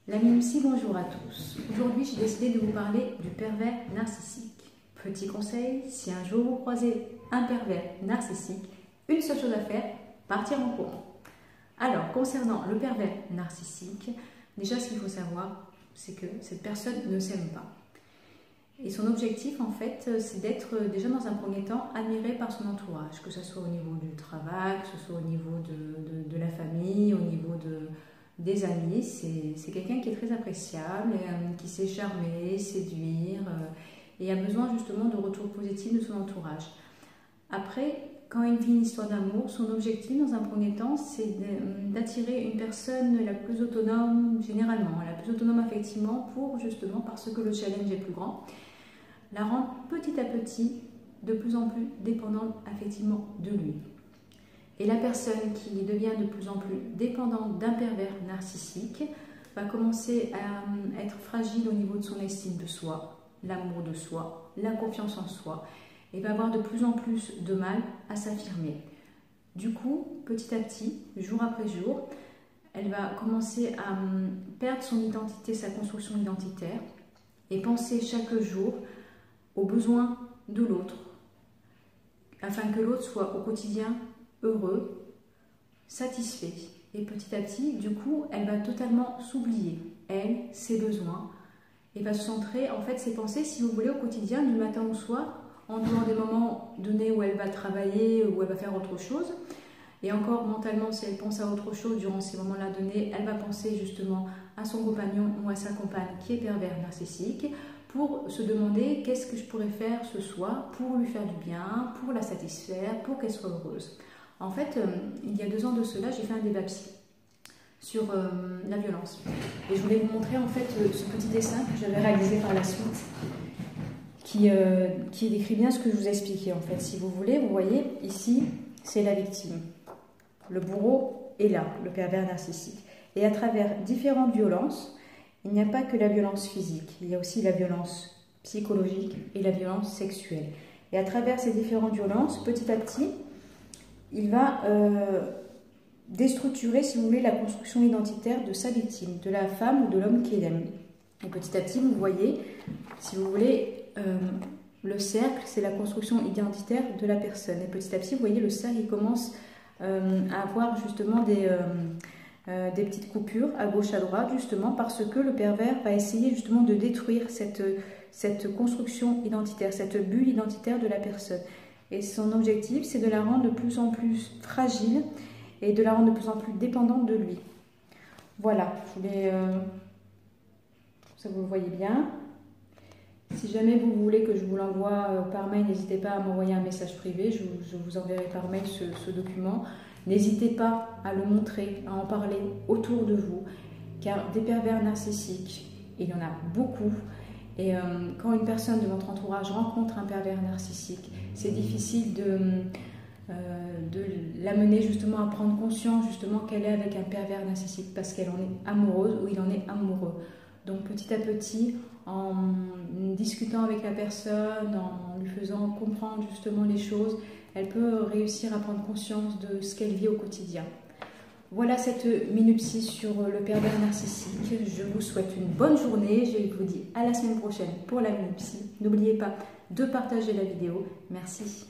La Mimsy, bonjour à tous. Aujourd'hui, j'ai décidé de vous parler du pervers narcissique. Petit conseil, si un jour vous croisez un pervers narcissique, une seule chose à faire, partir en courant. Alors, concernant le pervers narcissique, déjà ce qu'il faut savoir, c'est que cette personne ne s'aime pas. Et son objectif, en fait, c'est d'être déjà dans un premier temps admiré par son entourage, que ce soit au niveau du travail, que ce soit au niveau de la famille, au niveau des amis. C'est quelqu'un qui est très appréciable, qui sait charmer, séduire, et a besoin justement de retours positifs de son entourage. Après, quand il vit une histoire d'amour, son objectif dans un premier temps, c'est d'attirer une personne la plus autonome, généralement, la plus autonome affectivement, pour justement, parce que le challenge est plus grand, la rendre petit à petit de plus en plus dépendante affectivement de lui. Et la personne qui devient de plus en plus dépendante d'un pervers narcissique va commencer à être fragile au niveau de son estime de soi, l'amour de soi, la confiance en soi, et va avoir de plus en plus de mal à s'affirmer. Du coup, petit à petit, jour après jour, elle va commencer à perdre son identité, sa construction identitaire, et penser chaque jour aux besoins de l'autre, afin que l'autre soit au quotidien heureux, satisfait. Et petit à petit, du coup, elle va totalement s'oublier, elle, ses besoins, et va se centrer, en fait, ses pensées, si vous voulez, au quotidien, du matin au soir, en dehors des moments donnés où elle va travailler, où elle va faire autre chose. Et encore, mentalement, si elle pense à autre chose durant ces moments-là donnés, elle va penser justement à son compagnon ou à sa compagne qui est pervers narcissique, pour se demander qu'est-ce que je pourrais faire ce soir pour lui faire du bien, pour la satisfaire, pour qu'elle soit heureuse. En fait, il y a 2 ans de cela, j'ai fait un débat psy sur la violence. Et je voulais vous montrer en fait ce petit dessin que j'avais réalisé par la suite, qui décrit bien ce que je vous ai expliqué en fait. Si vous voulez, vous voyez, ici, c'est la victime. Le bourreau est là, le pervers narcissique. Et à travers différentes violences, il n'y a pas que la violence physique, il y a aussi la violence psychologique et la violence sexuelle. Et à travers ces différentes violences, petit à petit, il va déstructurer, si vous voulez, la construction identitaire de sa victime, de la femme ou de l'homme qu'il aime. Et petit à petit, vous voyez, si vous voulez, le cercle, c'est la construction identitaire de la personne. Et petit à petit, vous voyez, le cercle, il commence à avoir justement des petites coupures à gauche, à droite, justement parce que le pervers va essayer justement de détruire cette construction identitaire, cette bulle identitaire de la personne. Et son objectif, c'est de la rendre de plus en plus fragile et de la rendre de plus en plus dépendante de lui. Voilà, je voulais... ça vous le voyez bien. Si jamais vous voulez que je vous l'envoie par mail, n'hésitez pas à m'envoyer un message privé, je vous enverrai par mail ce document. N'hésitez pas à le montrer, à en parler autour de vous, car des pervers narcissiques, il y en a beaucoup. Et quand une personne de votre entourage rencontre un pervers narcissique, c'est difficile de l'amener justement à prendre conscience justement qu'elle est avec un pervers narcissique parce qu'elle en est amoureuse ou il en est amoureux. Donc petit à petit, en discutant avec la personne, en lui faisant comprendre justement les choses, elle peut réussir à prendre conscience de ce qu'elle vit au quotidien. Voilà cette minupsie sur le pervers narcissique. Je vous souhaite une bonne journée. Je vous dis à la semaine prochaine pour la minupsie. N'oubliez pas de partager la vidéo. Merci.